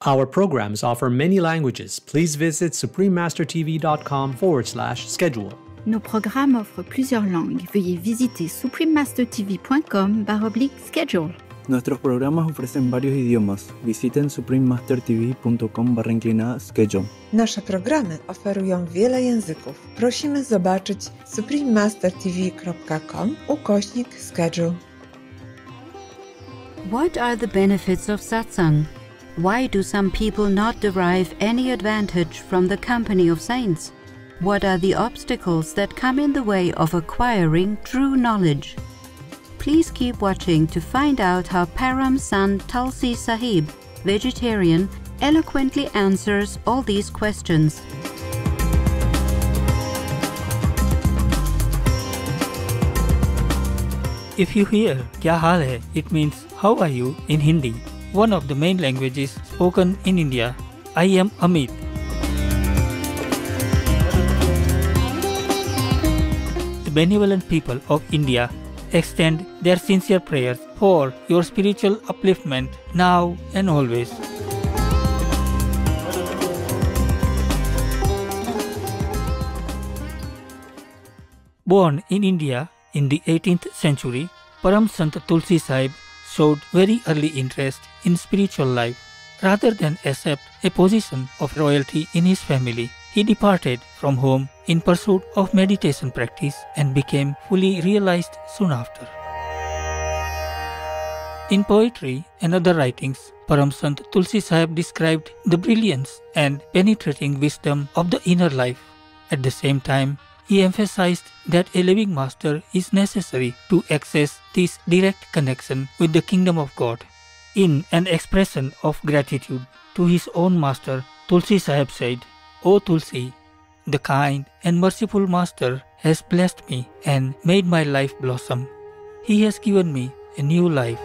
Our programs offer many languages. Please visit suprememastertv.com/schedule. Nos programmes offrent plusieurs langues. Veuillez visiter suprememastertv.com/schedule. Nuestros programas ofrecen varios idiomas. Visiten suprememastertv.com/schedule. Nasze programy oferują wiele języków. Prosimy zobaczyć suprememastertv.com/schedule. What are the benefits of Satsang? Why do some people not derive any advantage from the company of saints? What are the obstacles that come in the way of acquiring true knowledge? Please keep watching to find out how Param's son Tulsi Sahib, vegetarian, eloquently answers all these questions. If you hear "Kya haal hai?" it means "How are you?" in Hindi, one of the main languages spoken in India. I am Amit. The benevolent people of India extend their sincere prayers for your spiritual upliftment now and always. Born in India in the 18th century, Param Sant Tulsi Sahib showed very early interest in spiritual life. Rather than accept a position of royalty in his family, he departed from home in pursuit of meditation practice and became fully realized soon after. In poetry and other writings, Param Sant Tulsi Sahib described the brilliance and penetrating wisdom of the inner life. At the same time, he emphasized that a living master is necessary to access this direct connection with the kingdom of God. In an expression of gratitude to his own master, Tulsi Sahib said, "O Tulsi, the kind and merciful master has blessed me and made my life blossom. He has given me a new life."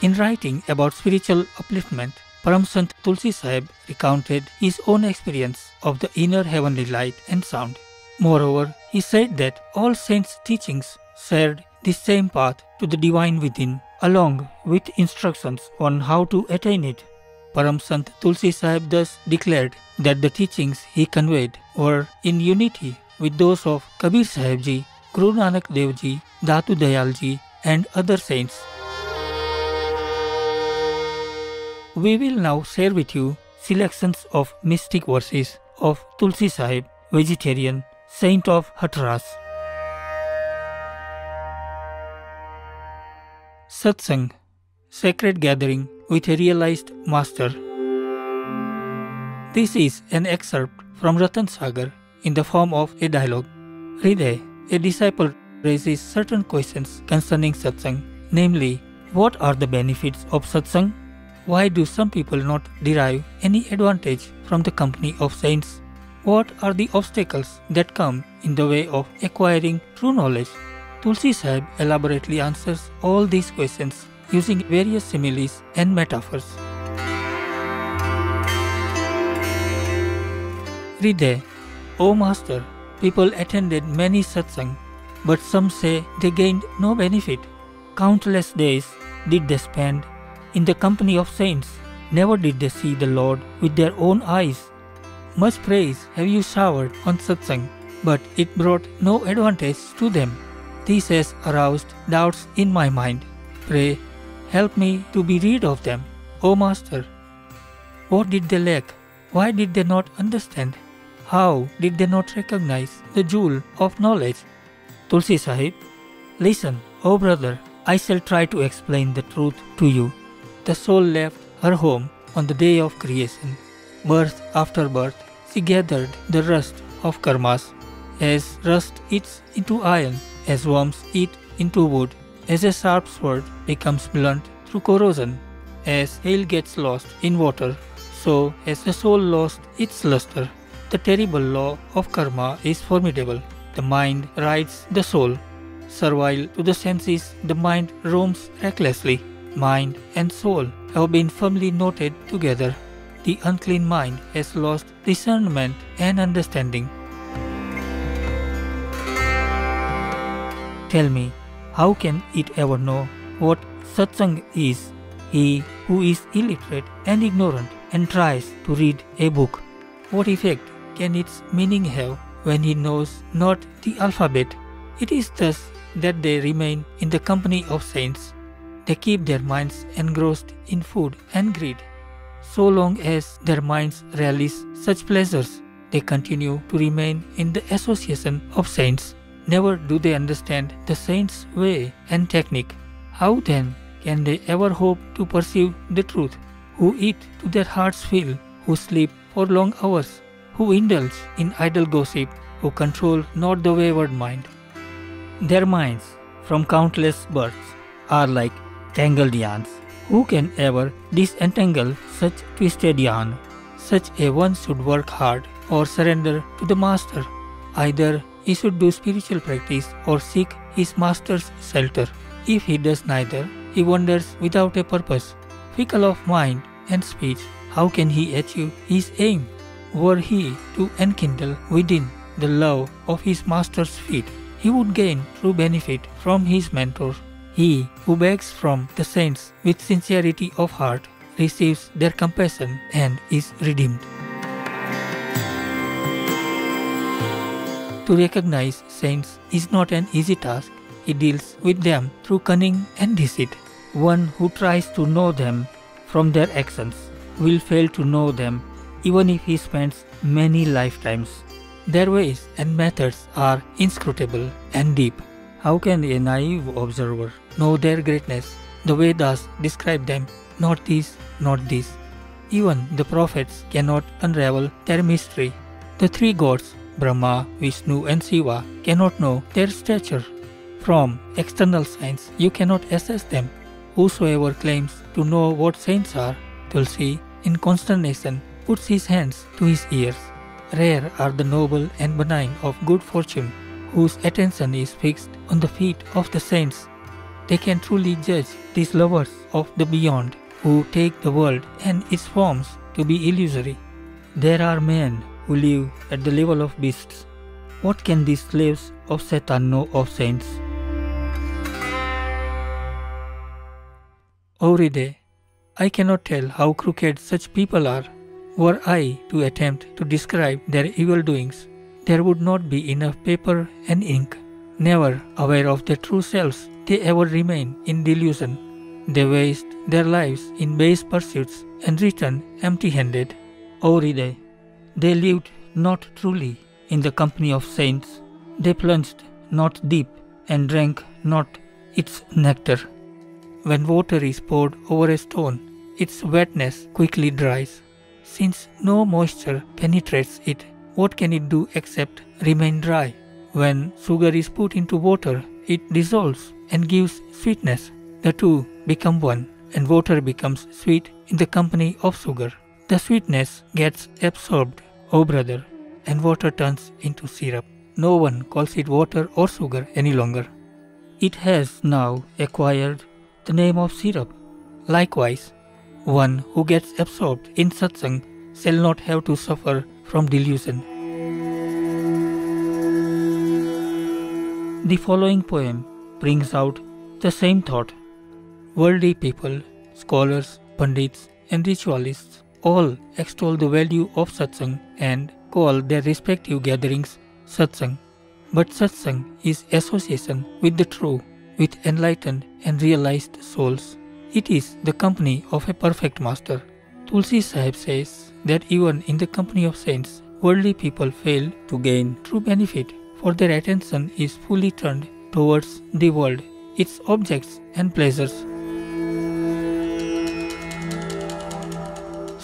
In writing about spiritual upliftment, Param Sant Tulsi Sahib recounted his own experience of the inner heavenly light and sound. Moreover, he said that all saints' teachings shared the same path to the divine within, along with instructions on how to attain it. Param Sant Tulsi Sahib thus declared that the teachings he conveyed were in unity with those of Kabir Sahib Ji, Guru Nanak Dev Ji, Datu Dayal Ji and other saints. We will now share with you selections of mystic verses of Tulsi Sahib, vegetarian, saint of Hathras. Satsang, sacred gathering with a realized master. This is an excerpt from Ratan Sagar in the form of a dialogue. Hriday, a disciple raises certain questions concerning Satsang, namely, what are the benefits of Satsang? Why do some people not derive any advantage from the company of saints? What are the obstacles that come in the way of acquiring true knowledge? Tulsi Sahib elaborately answers all these questions using various similes and metaphors. Hriday, O Master, people attended many satsang, but some say they gained no benefit. Countless days did they spend in the company of saints. Never did they see the Lord with their own eyes. Much praise have you showered on satsang, but it brought no advantage to them. This has aroused doubts in my mind. Pray, help me to be rid of them, O Master. What did they lack? Why did they not understand? How did they not recognize the jewel of knowledge? Tulsi Sahib, listen, O brother, I shall try to explain the truth to you. The soul left her home on the day of creation. Birth after birth, she gathered the rust of karmas. As rust eats into iron, as worms eat into wood, as a sharp sword becomes blunt through corrosion, as hail gets lost in water, so has the soul lost its luster. The terrible law of karma is formidable. The mind rides the soul. Servile to the senses, the mind roams recklessly. Mind and soul have been firmly knotted together. The unclean mind has lost discernment and understanding. Tell me, how can it ever know what satsang is? He who is illiterate and ignorant and tries to read a book? What effect can its meaning have when he knows not the alphabet? It is thus that they remain in the company of saints. They keep their minds engrossed in food and greed. So long as their minds relish such pleasures, they continue to remain in the association of saints. Never do they understand the saints' way and technique. How then can they ever hope to perceive the truth? Who eat to their heart's fill, who sleep for long hours, who indulge in idle gossip, who control not the wayward mind. Their minds, from countless births, are like tangled yarns. Who can ever disentangle such twisted yarn? Such a one should work hard or surrender to the master. Either he should do spiritual practice or seek his master's shelter. If he does neither, he wanders without a purpose. Fickle of mind and speech, how can he achieve his aim? Were he to enkindle within the love of his master's feet, he would gain true benefit from his mentor. He who begs from the saints with sincerity of heart receives their compassion and is redeemed. To recognize saints is not an easy task. He deals with them through cunning and deceit. One who tries to know them from their actions will fail to know them even if he spends many lifetimes. Their ways and methods are inscrutable and deep. How can a naive observer know their greatness? The Vedas describe them, not this, not this. Even the prophets cannot unravel their mystery. The three gods, Brahma, Vishnu and Shiva, cannot know their stature. From external signs you cannot assess them. Whosoever claims to know what saints are, Tulsi, in consternation, puts his hands to his ears. Rare are the noble and benign of good fortune, whose attention is fixed on the feet of the saints. They can truly judge these lovers of the beyond, who take the world and its forms to be illusory. There are men who live at the level of beasts. What can these slaves of Satan know of saints? Oride, I cannot tell how crooked such people are. Were I to attempt to describe their evil doings, there would not be enough paper and ink. Never aware of their true selves, they ever remain in delusion. They waste their lives in base pursuits and return empty-handed. Oride, they lived not truly in the company of saints. They plunged not deep and drank not its nectar. When water is poured over a stone, its wetness quickly dries. Since no moisture penetrates it, what can it do except remain dry? When sugar is put into water, it dissolves and gives sweetness. The two become one, and water becomes sweet in the company of sugar. The sweetness gets absorbed, O brother, and water turns into syrup. No one calls it water or sugar any longer. It has now acquired the name of syrup. Likewise, one who gets absorbed in satsang shall not have to suffer from delusion. The following poem brings out the same thought. Worldly people, scholars, pandits and ritualists all extol the value of satsang and call their respective gatherings satsang. But satsang is association with the true, with enlightened and realized souls. It is the company of a perfect master. Tulsi Sahib says that even in the company of saints, worldly people fail to gain true benefit, for their attention is fully turned towards the world, its objects and pleasures.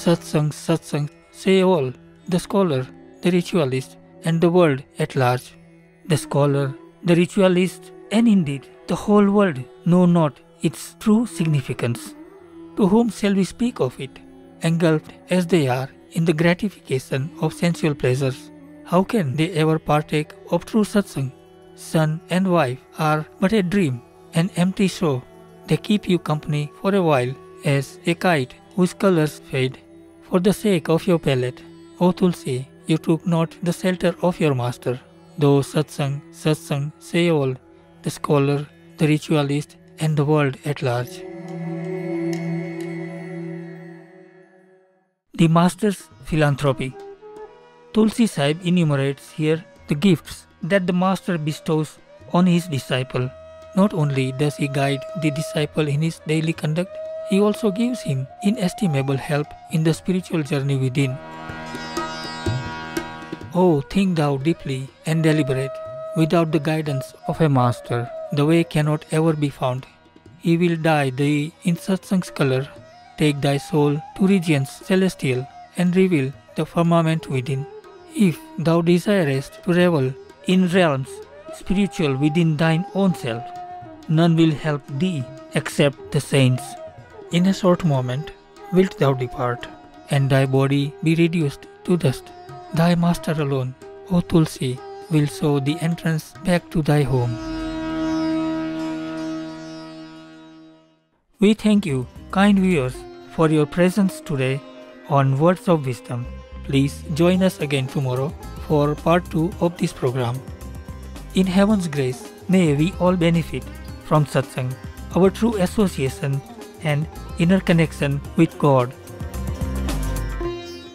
Satsang, satsang, say all, the scholar, the ritualist, and the world at large. The scholar, the ritualist, and indeed the whole world know not its true significance. To whom shall we speak of it? Engulfed as they are in the gratification of sensual pleasures, how can they ever partake of true satsang? Son and wife are but a dream, an empty show. They keep you company for a while, as a kite whose colors fade. For the sake of your palate, O Tulsi, you took not the shelter of your master. Though satsang, satsang, say all, the scholar, the ritualist, and the world at large. The Master's philanthropy. Tulsi Sahib enumerates here the gifts that the Master bestows on his disciple. Not only does he guide the disciple in his daily conduct, he also gives him inestimable help in the spiritual journey within. Oh, think thou deeply and deliberate. Without the guidance of a Master, the way cannot ever be found. He will dye thee in Satsang's color, take thy soul to regions celestial, and reveal the firmament within. If thou desirest to revel in realms spiritual within thine own self, none will help thee except the saints. In a short moment wilt thou depart, and thy body be reduced to dust. Thy Master alone, O Tulsi, will show the entrance back to thy home. We thank you, kind viewers, for your presence today on Words of Wisdom. Please join us again tomorrow for part 2 of this program. In Heaven's grace, may we all benefit from Satsang, our true association and inner connection with God.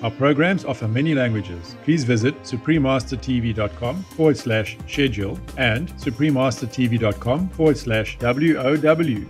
Our programs offer many languages. Please visit suprememastertv.com/schedule and suprememastertv.com/WOW